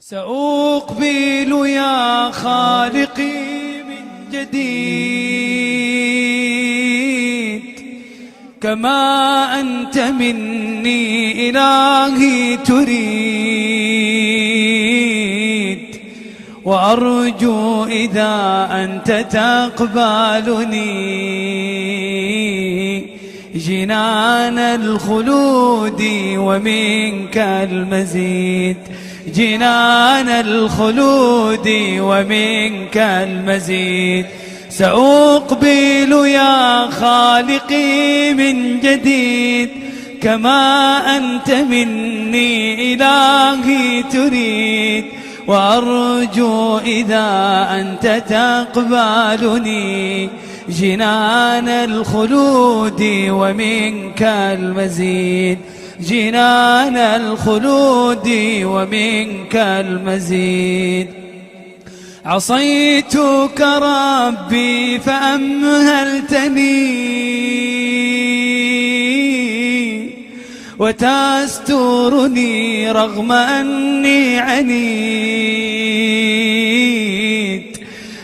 سأقبل يا خالقي من جديد كما أنت مني إلهي تريد، وأرجو إذا أنت تقبلني جنان الخلود ومنك المزيد، جنان الخلود ومنك المزيد. سأقبل يا خالقي من جديد كما أنت مني إلهي تريد، وأرجو إذا أنت تقبلني جنان الخلود ومنك المزيد، جنان الخلود ومنك المزيد. عصيتك ربي فأمهلتني وتسترني رغم أني عنيد،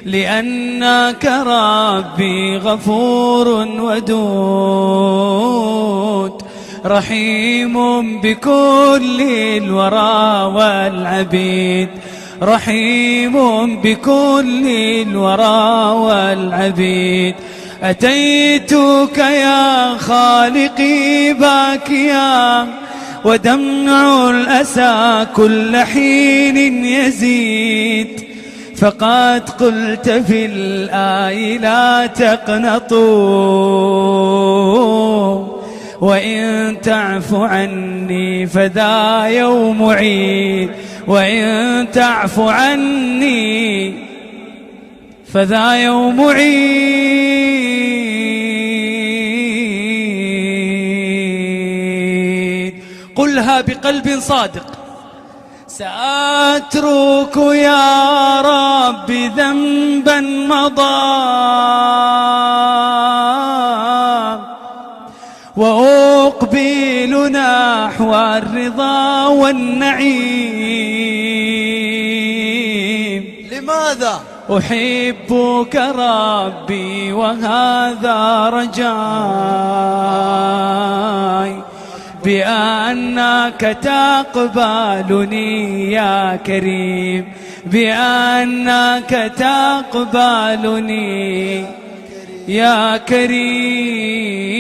لأنك ربي غفور ودود رحيم بكل الورى والعبيد، رحيم بكل الورى والعبيد. أتيتك يا خالقي باكيا ودمع الأسى كل حين يزيد، فقد قلت في الآي لا تقنطوا وإن تعف عني فذا يوم عيد، وإن تعف عني فذا يوم عيد. قلها بقلب صادق. سأترك يا رب ذنبا مضى وأقبل نحو الرضا والنعيم. لماذا؟ أحبك ربي وهذا رجاي بأنك تقبلني يا كريم، بأنك تقبلني يا كريم.